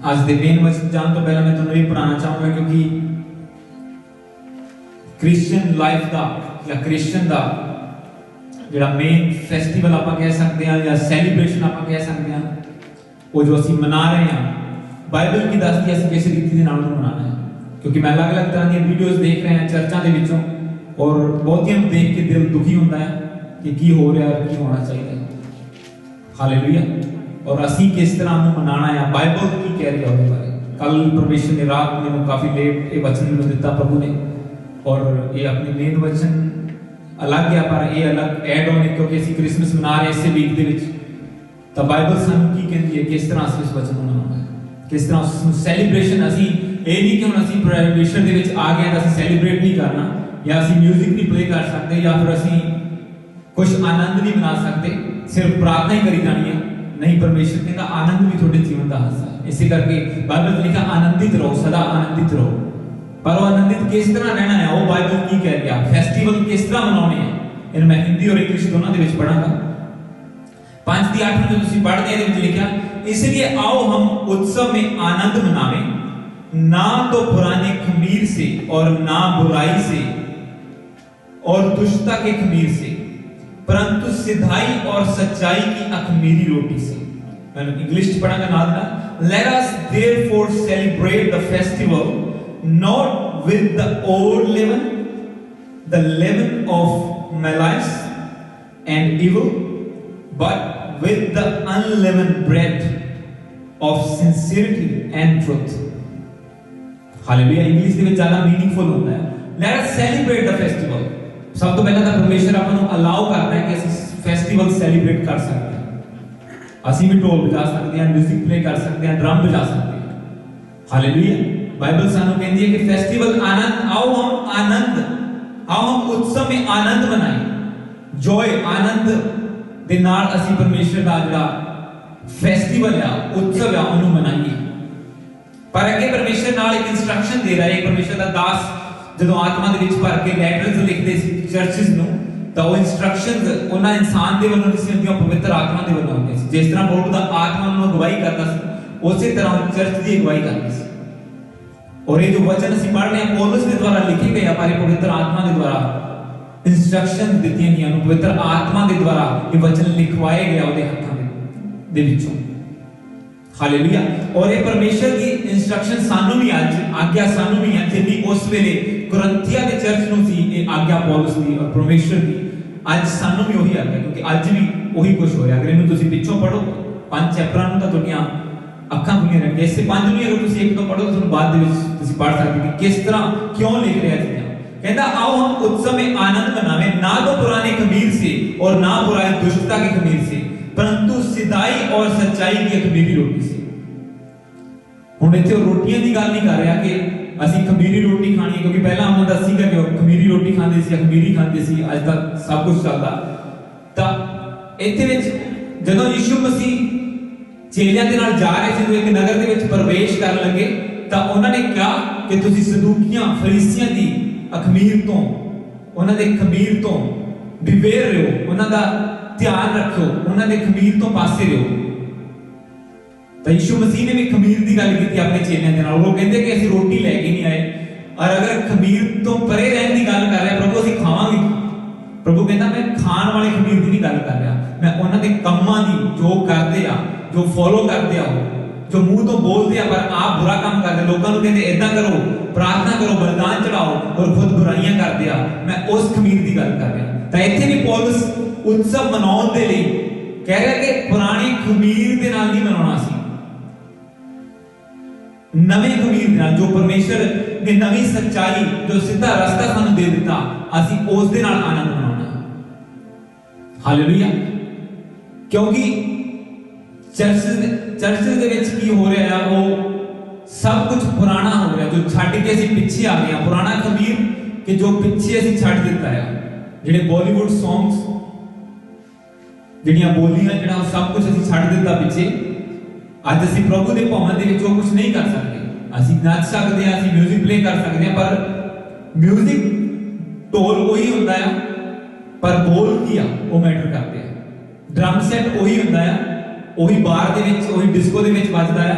आज के मेन वचन जान तो पहले मैं तुम्हें ये पढ़ाना चाहूँगा, क्योंकि क्रिश्चियन लाइफ का या क्रिश्चियन का जो मेन फैसटिवल आप कह सकते हैं या सैलीब्रेशन आप कह सकते हैं, वो जो असी मना रहे हैं, बाइबल की दसदी है किस रीति के नाल मनाना है। क्योंकि मैं अलग अलग तरह की वीडियोस देख रहे हैं चर्चा के विचों, और बहुतियां देख के दिल दुखी होता है कि की हो रहा है, की होना चाहिए। हालेलुया। और असी किस तरह मनाना है, बाइबल की कह रही है उसके बारे। कल परमेश्वर ने रात में काफी लेट ये वचन मैंने दिता प्रभु ने, और ये अपने मेन वचन अलग है पर ये अलग ऐड ऑन है, क्योंकि असी क्रिसमस मना रहे इस वीक दे विच। तो बाइबल सानू की कहती है किस तरह इस वचन को मनाना है, किस तरह सैलीब्रेशन। असी ये नहीं कि हम असी परमेश्वर दे विच आ गए तो असी सैलीब्रेट नहीं करना, या असी म्यूजिक नहीं प्ले कर सकते, या फिर असी कुछ आनंद नहीं मना सकते, सिर्फ प्रार्थना ही करी जानी है। नहीं, परमेश्वर कहता आनंद भी थोड़े जीवन का हिस्सा है। इसी करके बाइबल में लिखा आनंदित रहो, सदा आनंदित रहो। पर वो आनंदित किस तरह रहना है, वो बाइबल की कह रही है। फेस्टिवल किस तरह मनाने हैं, इन मैं हिंदी और इंग्लिश दोनों के विच पढ़ांगा। 5:8 में जो तुसी पढ़ते हैं इसमें लिखा, इसलिए आओ हम उत्सव में आनंद मनावें, ना तो पुराने खमीर से और ना बुराई से और दुष्टता के खमीर से, परंतु सिधाई और सच्चाई की अखमीरी रोटी से। मैं इंग्लिश पढ़ांगा नाल ना। Let us therefore celebrate the festival not with the old leaven, the leaven of malice and evil, but with the unleavened bread of sincerity and truth. Hallelujah. English ਦੇ ਵਿੱਚ ਜ਼ਿਆਦਾ मीनिंगफुल ਹੁੰਦਾ ਹੈ। Let us celebrate the festival. सब तो पहला तो परमेश्वर आपको अलाउ करता है कि ਅਸੀਂ फेस्टिवल सेलिब्रेट कर सकते हैं। ਅਸੀਂ भी ढोल बजा सकते हैं, म्यूजिक प्ले कर सकते हैं, ड्रम बजा सकते हैं। हालेलुया। बाइबल ਸਾਨੂੰ ਕਹਿੰਦੀ है कि फेस्टिवल आनंद, आओ हम आनंद, आओ हम उत्सव में आनंद मनाएं। जॉय, आनंद ਦੇ ਨਾਲ ਅਸੀਂ ਪਰਮੇਸ਼ਰ ਦਾ ਜਿਹੜਾ ਫੈਸਟੀਵਲ ਆ, उत्सव ਆ, ਉਹਨੂੰ ਮਨਾਈਏ। पर अगे परमेश्वर नाल एक इंस्ट्रक्शन दे रहा है। परमेश्वर का दास ਜਦੋਂ ਆਤਮਾ ਦੇ ਵਿੱਚ ਭਰ ਕੇ ਲੈਟਰਸ ਲਿਖਦੇ ਸੀ ਚਰਚਸ ਨੂੰ, ਤਾਂ ਉਹ ਇੰਸਟਰਕਸ਼ਨਸ ਉਹਨਾਂ ਇਨਸਾਨ ਦੇ ਵੱਲੋਂ ਨਹੀਂ ਸੀ ਹੁੰਦੀਆਂ, ਪਵਿੱਤਰ ਆਤਮਾ ਦੇ ਵੱਲੋਂ ਹੁੰਦੀਆਂ ਸੀ। ਜਿਸ ਤਰ੍ਹਾਂ ਪੌਲੁਸ ਦਾ ਆਤਮਾ ਨੂੰ ਅਗਵਾਈ ਕਰਦਾ ਸੀ, ਉਸੇ ਤਰ੍ਹਾਂ ਉਹ ਚਰਚ ਦੀ ਅਗਵਾਈ ਕਰਦਾ ਸੀ। और ये जो वचन ਅਸੀਂ ਪੜ੍ਹ ਰਹੇ ਹਾਂ ਪੌਲੁਸ ਦੇ ਦੁਆਰਾ ਲਿਖੇ ਗਏ ਆ, ਪਰ ਪਵਿੱਤਰ ਆਤਮਾ ਦੇ ਦੁਆਰਾ ਇੰਸਟਰਕਸ਼ਨ ਦਿੱਤੀਆਂ ਗਈਆਂ ਨੂੰ, ਪਵਿੱਤਰ ਆਤਮਾ ਦੇ ਦੁਆਰਾ ਇਹ ਵਚਨ ਲਿਖਵਾਏ ਗਏ ਉਹਦੇ ਹੱਥਾਂ ਦੇ ਵਿੱਚੋਂ। हालेलुया। और ये परमेश्वर की इंस्ट्रक्शन सानू भी आज आज्ञा सानू भी है, जिन्नी उस वेले कुरिन्थिया दे चर्च नु सी ये आज्ञा पौलुस दी और परमेश्वर दी, आज सानू भी वही आज्ञा, क्योंकि आज भी वही कुछ हो रहा है। अगर इन्हें तुसी पिछों पढ़ो 5 चैप्टरां नु तां तुहाडीआं अखां खुलीआं रहणगीआं। इससे 5 नहीं अगर तुसी एक तो पढ़ो तो बाद दे विच तुसी पढ़ सकदे कि किस तरह क्यों लिख रहा है। कहता आओ हम उत्सव में आनंद मनावें, ना तो पुराने खमीर से और ना बुराई दुष्टता के खमीर से, परंतु सिधाई और सच्चाई की खमीरी रोटी से। हुण इत्थे रोटियां दी गल नहीं कर रहा कि ਅਸੀਂ खमीरी रोटी खानी है, क्योंकि पहला हमने दसी कि खमीरी रोटी खाते सी, खमीरी खाते सी, अज तक सब कुछ चलता। तो इत्थे विच जदों यीशु मसीह चेलियां दे नाल जा रहे थे, एक नगर दे विच प्रवेश करन लगे, तो उन्होंने कहा कि तुसी सदूकियां फरीसियां दी अखमीर तो, उन्हां दे खमीर तो बिवेर रहो, उन्हां दा ध्यान रखो, उन्हां दे खमीर तो पासे रहो। तो यीशु मसीह ने भी खमीर की गल की अपने चेलियां दे नाल। वो कहते कि असं रोटी लैके नहीं आए, और अगर खमीर तो परे रहने की गल कर रहा प्रभु असं खावांगे। प्रभु कहता मैं खाण वाले खमीर की नहीं गल कर रहा, मैं उन्हां दे कम्मां दी, जो करते आ, जो फॉलो करते आ, जो मुंह तो बोलते आ पर आप बुरा काम करते, लोगों को कहते इदां करो, प्रार्थना करो, बलिदान चढ़ाओ, और खुद बुराइयां करते आ, मैं उस खमीर की गल कर रहा। तो इत्थे भी पौलुस उत्सव मनाउण दे लई कह रहा कि पुराने खमीर दे नाल नहीं मनाउणा सी, नवे खमीर नाल, जो परमेश्वर ने नवी सच्चाई, जो सीधा रास्ता सानू दे दिता, असी उस दे नाल आनंद मनाउणा। हालेलुया। क्योंकि चर्च दे विच की हो रहा है, वो सब कुछ पुराना हो रहा, जो छड्ड के असी पीछे आ गए, पुराना खमीर कि जो पीछे असी छड्ड दिता है। जिहड़े बॉलीवुड सॉन्ग्स, जिहड़ियां बोलियां, जिहड़ा सब कुछ असी छड्ड दिता पीछे। आज असी प्रभु के भवन के विच कुछ नहीं कर सकते, असी नच सकते हैं, असी म्यूजिक प्ले कर सकते हैं, पर म्यूजिक ढोल वही होता है, पर बोल की आ वो मैटर करते हैं। ड्रम सैट वही होता है, वही बार दे विच, वही डिस्को दे विच बजदा है,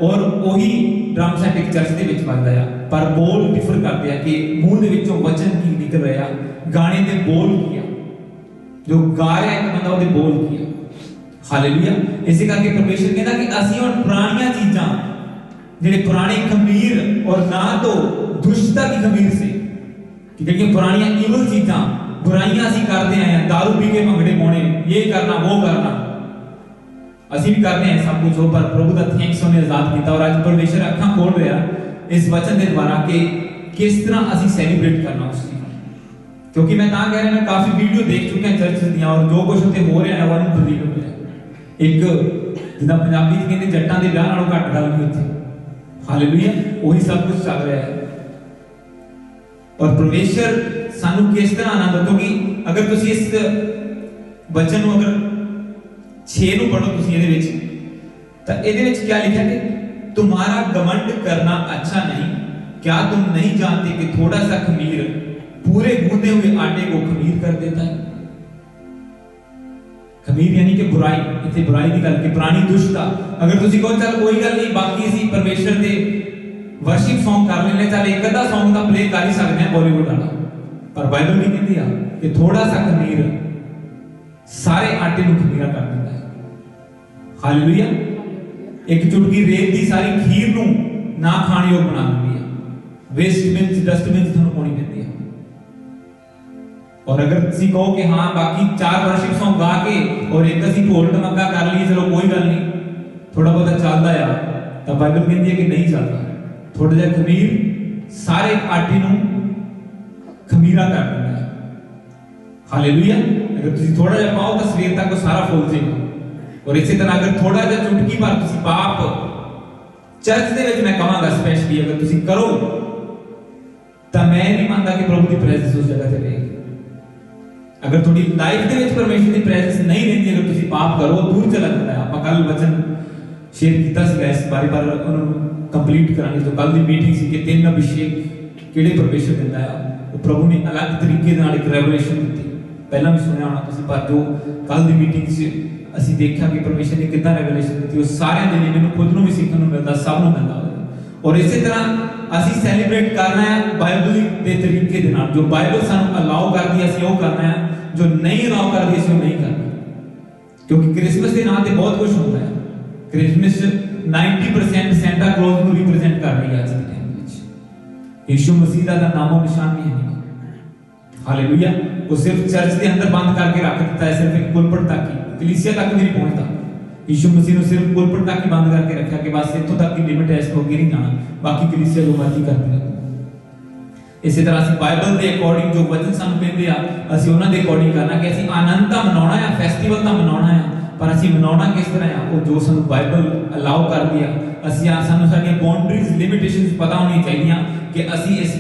और ਉਹੀ ਡਰਮ ਸੈਟ ਇੱਕ ਚਰਚ ਦੇ ਵਿੱਚ ਵੱਜਦਾ ਆ, ਪਰ ਬੋਲ ਡਿਫਰ ਕਰਦੇ ਆ ਕਿ ਮੂੰਹ ਦੇ ਵਿੱਚੋਂ ਵਚਨ ਕੀ ਨਿਕਲ ਰਿਹਾ, ਗਾਣੇ ਦੇ ਬੋਲ ਕੀ ਆ, ਜੋ ਗਾ ਰਿਹਾ ਇੱਕ ਬੰਦਾ ਉਹਦੇ ਬੋਲ ਕੀ ਆ। ਹਾਲੇਲੂਇਆ। ਇਸੇ ਕਰਕੇ ਪਰਮੇਸ਼ਰ ਕਹਿੰਦਾ ਕਿ ਅਸੀਂ ਹੁਣ ਪੁਰਾਣੀਆਂ ਚੀਜ਼ਾਂ, ਜਿਹੜੇ ਪੁਰਾਣੇ ਖਮੀਰ ਔਰ ਨਾ ਤੋਂ ਦੁਸ਼ਟਤਾ ਦੀ ਖਮੀਰ ਸੀ, ਕਿ ਜਿਹੜੀਆਂ ਪੁਰਾਣੀਆਂ ਈਵਲ ਚੀਜ਼ਾਂ, ਬੁਰਾਈਆਂ ਅਸੀਂ ਕਰਦੇ ਆਏ ਆ, दारू ਪੀ ਕੇ ਭੰਗੜੇ ਪਾਉਣੇ, ਇਹ ਕਰਨਾ ਉਹ ਕਰਨਾ, ਅਸੀਂ ਵੀ ਕਰਦੇ ਹਾਂ ਸਭ ਕੁਝ, ਪਰ ਪ੍ਰਭੂ ਦਾ ਥੈਂਕਸ ਉਹਨੇ ਆਜ਼ਾਦ ਕੀਤਾ। ਔਰ ਅੱਜ ਪਰਮੇਸ਼ਰ ਅੱਖਾਂ ਖੋਲ ਰਿਹਾ ਇਸ ਵਚਨ ਦੇ ਦੁਆਰਾ ਕਿ ਕਿਸ ਤਰ੍ਹਾਂ ਅਸੀਂ ਸੈਲੀਬ੍ਰੇਟ ਕਰਨਾ ਉਸ ਚੀਜ਼ ਨੂੰ। ਕਿਉਂਕਿ ਮੈਂ ਤਾਂ ਕਹਿ ਰਿਹਾ, ਮੈਂ ਕਾਫੀ ਵੀਡੀਓ ਦੇਖ ਚੁੱਕਿਆ ਚਰਚ ਦੀਆਂ, ਔਰ ਜੋ ਕੁਝ ਉੱਥੇ ਹੋ ਰਿਹਾ ਹੈ ਉਹ ਅਨਬਲੀਵੇਬਲ ਹੈ। ਇੱਕ ਜਿੱਦਾਂ ਪੰਜਾਬੀ ਚ ਕਹਿੰਦੇ ਜੱਟਾਂ ਦੇ ਵਿਆਹ ਨਾਲੋਂ ਘੱਟ ਗੱਲ ਨਹੀਂ ਉੱਥੇ। ਹਾਲੇਲੂਇਆ। ਉਹੀ ਸਭ ਕੁਝ ਚੱਲ ਰਿਹਾ ਹੈ। ਔਰ ਪਰਮੇਸ਼ਰ ਸਾਨੂੰ ਕਿਸ ਤਰ੍ਹਾਂ ਆਨੰਦ, ਕਿਉਂਕਿ ਅਗਰ ਤੁਸੀਂ ਇਸ ਵਚਨ ਨੂੰ ਅਗਰ 6 ਨੂੰ ਪੜੋ ਤੁਸੀਂ ਇਹਦੇ ਵਿੱਚ, ਤਾਂ ਇਹਦੇ ਵਿੱਚ ਕੀ ਲਿਖਿਆ ਕਿ तुम्हारा घमंड करना अच्छा नहीं, क्या तुम नहीं जानते कि थोड़ा सा खमीर पूरे गूंदे हुए आटे को खमीर कर देता है। खमीर यानी कि बुराई, इतनी बुराई की गल की पुरानी दुष्टता। अगर तुसी कहो चल कोई गल नहीं, बाकी असी परमेश्वर दे वर्शिप सॉन्ग कर लेने, चल एक अद्धा सॉन्ग दा प्ले कर ही सकते हैं बॉलीवुड वाला, पर बाइबल की कहती है कि थोड़ा सा खमीर सारे आटे को खमीरा कर देता है। हालेलुया। एक चुटकी रेत की सारी खीर नूं ना खाने योग बना देती है। वेस्ट बिन डस्टबिन थानू पानी पैंदी है। और अगर तुसी कहो कि हाँ बाकी 4 वर्शिप सॉन्ग गा के और एक असी ढोल ढमक्का कर लिए, चलो कोई गल नहीं, थोड़ा बहुत चलता है, तो बाइबल कहती है कि नहीं चलता। थोड़ा जिहा खमीर सारे आटे नूं खमीरा कर देता है। हालेलुया। अगर तुसी थोड़ा जिहा पाओ तो सवेर तक वो सारा फुल जाएगा। और इसी तरह अगर थोड़ा जिहा चुटकी भर तुसी पाप चर्च दे विच, मैं कहांगा स्पेशली अगर तुसी करो, तो मैं नहीं मानता कि प्रभु की प्रेजेंस उस जगह ते रहेगी। अगर थोड़ी लाइफ दे विच परमेश्वर की प्रेजेंस नहीं रहती, अगर तुसी पाप करो, दूर चला जाता है। आपां कल वचन शेयर कीता सीगा, इस बारे बार उन्होंने कंप्लीट करांगे। तो कल दी मीटिंग सी कि 3 अभिषेक किहड़े परमेश्वर दिंदा है, वो प्रभु ने अलग तरीके नाल एक रेवलेशन दी। पहला भी सुनिया होना तुसी, पर जो कल दी मीटिंग सी ਅਸੀਂ ਦੇਖਿਆ ਕਿ ਪਰਮੇਸ਼ਰ ਨੇ ਕਿੱਦਾਂ ਰੈਵਲੇਸ਼ਨ ਦਿੱਤੀ, ਉਹ ਸਾਰਿਆਂ ਦੇ ਲਈ ਮੈਨੂੰ ਖੁਦ ਨੂੰ ਵੀ ਸਿੱਖਣ ਨੂੰ ਮਿਲਦਾ, ਸਭ ਨੂੰ ਮਿਲਦਾ। ਔਰ ਇਸੇ ਤਰ੍ਹਾਂ ਅਸੀਂ ਸੈਲੀਬ੍ਰੇਟ ਕਰਨਾ ਹੈ ਬਾਈਬਲ ਦੇ ਤਰੀਕੇ ਦੇ ਨਾਲ। ਜੋ ਬਾਈਬਲ ਸਾਨੂੰ ਅਲਾਉ ਕਰਦੀ ਹੈ ਅਸੀਂ ਉਹ ਕਰਨਾ ਹੈ, ਜੋ ਨਹੀਂ ਅਲਾਉ ਕਰਦੀ ਅਸੀਂ ਉਹ ਨਹੀਂ ਕਰਨਾ। ਕਿਉਂਕਿ ਕ੍ਰਿਸਮਸ ਦੇ ਨਾਂ ਤੇ ਬਹੁਤ ਕੁਝ ਹੁੰਦਾ ਹੈ। ਕ੍ਰਿਸਮਸ 90% ਸੈਂਟਾ ਕਲੌਜ਼ ਨੂੰ ਰਿਪਰੈਜ਼ੈਂਟ ਕਰ ਰਹੀ ਹੈ ਅੱਜ ਦੇ ਟਾਈਮ ਵਿੱਚ। ਯਿਸੂ ਮਸੀਹ ਦਾ ਨਾਮੋ ਨਿਸ਼ਾਨ ਨਹੀਂ ਹੈ। हालेलुया। वो सिर्फ चर्च के अंदर बंद करके रख देता है, सिर्फ एक पुलपट तक ही, कलीसिया तक भी नहीं पहुंचता। यीशु मसीह ने सिर्फ पुलपट तक ही बंद करके रखा कि बस इत्थों तक की लिमिट है, इसको आगे नहीं जाना, बाकी कलीसिया जो मर्जी करती रहे। इसी तरह ਅਸੀਂ ਬਾਈਬਲ ਦੇ ਅਕੋਰਡਿੰਗ ਜੋ ਵਚਨ ਸਾਨੂੰ ਕਹਿੰਦੇ ਆ, ਅਸੀਂ ਉਹਨਾਂ ਦੇ ਅਕੋਰਡਿੰਗ ਕਰਨਾ ਕਿ ਅਸੀਂ ਆਨੰਦ ਤਾਂ ਮਨਾਉਣਾ ਹੈ, ਫੈਸਟੀਵਲ ਤਾਂ ਮਨਾਉਣਾ ਹੈ, ਪਰ ਅਸੀਂ ਮਨਾਉਣਾ ਕਿਸ ਤਰ੍ਹਾਂ ਆ, ਉਹ ਜੋ ਸਾਨੂੰ ਬਾਈਬਲ ਅਲਾਉ ਕਰਦੀ ਆ। ਅਸੀਂ ਸਾਨੂੰ ਸਾਡੀਆਂ ਬਾਉਂਡਰੀਜ਼, ਲਿਮਿਟੇਸ਼ਨਸ ਪਤਾ ਹੋਣੀ ਚਾਹੀਦੀਆਂ ਕਿ ਅਸੀਂ ਇਸ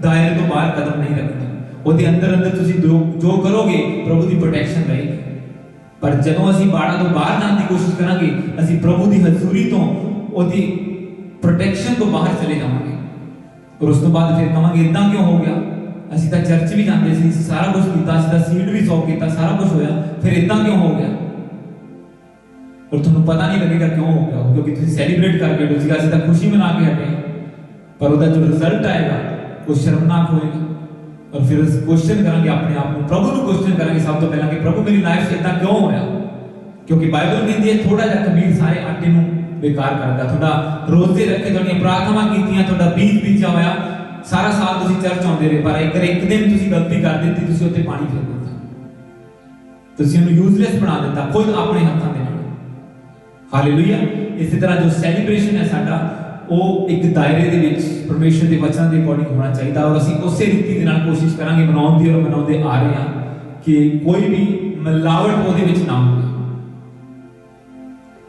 ਦਾਇਰੇ ਤੋਂ ਬਾਹਰ ਕਦਮ ਨਹੀਂ ਰੱਖਣਾ। ਉਹਦੇ ਅੰਦਰ ਅੰਦਰ ਤੁਸੀਂ ਜੋ ਕਰੋਗੇ ਪ੍ਰਭੂ ਦੀ ਪ੍ਰੋਟੈਕਸ਼ਨ ਰਹੇਗੀ। ਪਰ ਜਦੋਂ ਅਸੀਂ ਬਾੜਾ ਤੋਂ ਬਾਹਰ ਜਾਣ ਦੀ ਕੋਸ਼ਿਸ਼ ਕਰਾਂਗੇ, ਅਸੀਂ ਪ੍ਰਭੂ ਦੀ ਹਜ਼ੂਰੀ ਤੋਂ, ਉਹਦੀ ਪ੍ਰੋਟੈਕਸ਼ਨ ਤੋਂ ਬਾਹਰ ਚਲੇ ਜਾਵਾਂਗੇ। ਔਰ ਉਸ ਤੋਂ ਬਾਅਦ ਫਿਰ ਕਹਾਂਗੇ ਇਦਾਂ ਕਿਉਂ ਹੋ ਗਿਆ, ਅਸੀਂ ਤਾਂ ਚਰਚ ਵੀ ਜਾਂਦੇ ਸੀ, ਸਾਰਾ ਕੁਝ ਕੀਤਾ, ਅਸੀਂ ਤਾਂ ਸੀਡ ਵੀ ਸੌ ਕੀਤਾ, ਸਾਰਾ ਕੁਝ ਹੋਇਆ, ਫਿਰ ਇਦਾਂ ਕਿਉਂ ਹੋ ਗਿਆ। ਔਰ ਤੁਹਾਨੂੰ ਪਤਾ ਨਹੀਂ ਲੱਗੇਗਾ ਕਿਉਂ ਹੋ ਗਿਆ, ਕਿਉਂਕਿ ਤੁਸੀਂ ਸੈਲੀਬ੍ਰੇਟ ਕਰਕੇ ਤੁਸੀਂ ਅਸੀਂ ਤਾਂ ਖੁਸ਼ੀ ਮਨਾ ਕੇ ਹਟੇ, ਪਰ ਉਹਦਾ ਜੋ ਰਿਜ਼ਲਟ ਆਏਗਾ ਉਹ ਸ਼ਰਮਨਾਕ ਹੋਏਗਾ। और फिर क्वेश्चन करेंगे अपने आप को, प्रभु को क्वेश्चन करेंगे सब तो पहला कि प्रभु मेरी लाइफ से इतना क्यों होया। क्योंकि बाइबल कहती है थोड़ा जिहा खमीर सारे आटे नूं बेकार करदा। थोड़ा रोजे रखे, थोड़ियां प्रार्थना कीतियां, थोड़ा बीज बीजा होया, सारा साल तुसीं चर्च आउंदे रहे, पर एक दिन तुसीं गलती कर ਦਿੱਤੀ, ਤੁਸੀਂ ਉੱਤੇ ਪਾਣੀ ਫੇਰ ਦਿੱਤਾ, ਤੁਸੀਂ ਉਹਨੂੰ ਯੂਜ਼ਲੈਸ ਬਣਾ ਦਿੱਤਾ ਖੁਦ ਆਪਣੇ ਹੱਥਾਂ ਦੇ ਨਾਲ। ਹਾਲੇਲੂਇਆ। ਇਸੇ ਤਰ੍ਹਾਂ ਜੋ ਸੈਲੀਬ੍ਰੇਸ਼ਨ ਹੈ ਸਾਡਾ, ਉਹ ਇੱਕ ਦਾਇਰੇ ਦੇ ਵਿੱਚ ਪਰਮੇਸ਼ਰ ਦੇ ਵਚਨ ਦੇ ਅਕੋਰਡਿੰਗ ਹੋਣਾ ਚਾਹੀਦਾ। ਔਰ ਅਸੀਂ ਉਸੇ ਰੀਤੀ ਦੇ ਨਾਲ ਕੋਸ਼ਿਸ਼ ਕਰਾਂਗੇ ਮਨਾਉਣ ਦੀ, ਔਰ ਮਨਾਉਂਦੇ ਆ ਰਹੇ ਹਾਂ ਕਿ ਕੋਈ ਵੀ ਮਿਲਾਵਟ ਉਹਦੇ ਵਿੱਚ ਨਾ ਹੋਵੇ।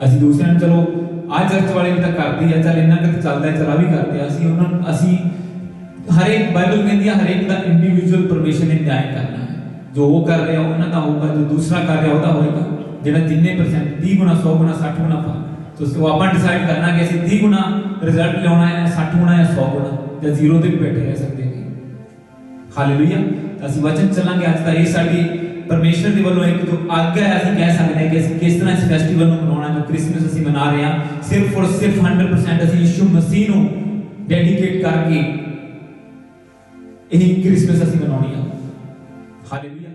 ਅਸੀਂ ਦੂਸਰਿਆਂ ਨੂੰ ਚਲੋ ਆਹ ਚਰਚ ਵਾਲੇ ਵੀ ਤਾਂ ਕਰਦੇ ਆ, ਚੱਲ ਇੰਨਾ ਕੁ ਚੱਲਦਾ ਹੈ, ਚਲਾ ਵੀ ਕਰਦੇ ਆ, ਅਸੀਂ ਉਹਨਾਂ ਨੂੰ, ਅਸੀਂ ਹਰੇਕ ਬਾਈਬਲ ਕਹਿੰਦੀ ਆ ਹਰੇਕ ਦਾ ਇੰਡੀਵਿਜੂਅਲ ਪਰਮੇਸ਼ਰ ਨੇ ਨਿਆਂ ਕਰਨਾ ਹੈ। ਜੋ ਉਹ ਕਰ ਰਿਹਾ ਉਹਨਾਂ ਦਾ ਹੋਊਗਾ, ਜੋ ਦੂਸਰਾ ਕਰ ਰਿਹਾ ਉਹਦਾ ਹੋਏਗਾ। ਜਿਹੜਾ ਜਿੰਨੇ ਪਰਸੈਂਟ 30 ਗੁਣਾ 100 ਗੁਣਾ 60 ਗੁਣਾ ਪਾ, ਤੁਸੀਂ ਉਹ ਆਪਾਂ ਡਿਸਾਈਡ ਕਰਨਾ ਕਿ ਅਸੀਂ 30 ਗੁਣਾ ਰਿਜ਼ਲਟ ਲਿਆਉਣਾ ਹੈ, 60 ਗੁਣਾ ਜਾਂ 100 ਗੁਣਾ, ਜਾਂ ਜ਼ੀਰੋ ਤੇ ਵੀ ਬੈਠੇ ਰਹਿ ਸਕਦੇ ਹਾਂ। ਹਾਲੇਲੂਇਆ। ਤਾਂ ਅਸੀਂ ਵਚਨ ਚੱਲਾਂਗੇ। ਅੱਜ ਤਾਂ ਇਹ ਸਾਡੀ परमेश्वर के वालों एक जो आज्ञा है, ਅਸੀਂ ਕਹਿ ਸਕਦੇ ਹਾਂ ਕਿ ਅਸੀਂ ਕਿਸ ਤਰ੍ਹਾਂ ਇਸ ਫੈਸਟੀਵਲ ਨੂੰ ਮਨਾਉਣਾ, ਜੋ ਕ੍ਰਿਸਮਸ ਅਸੀਂ ਮਨਾ ਰਹੇ ਹਾਂ, ਸਿਰਫ ਔਰ ਸਿਰਫ 100% ਅਸੀਂ ਯਿਸੂ ਮਸੀਹ ਨੂੰ ਡੈਡੀਕੇਟ ਕਰਕੇ ਇਹ ਕ੍ਰਿਸਮਸ ਅਸੀਂ ਮਨਾਉਣੀ ਆ। ਹਾਲੇਲੂਇਆ।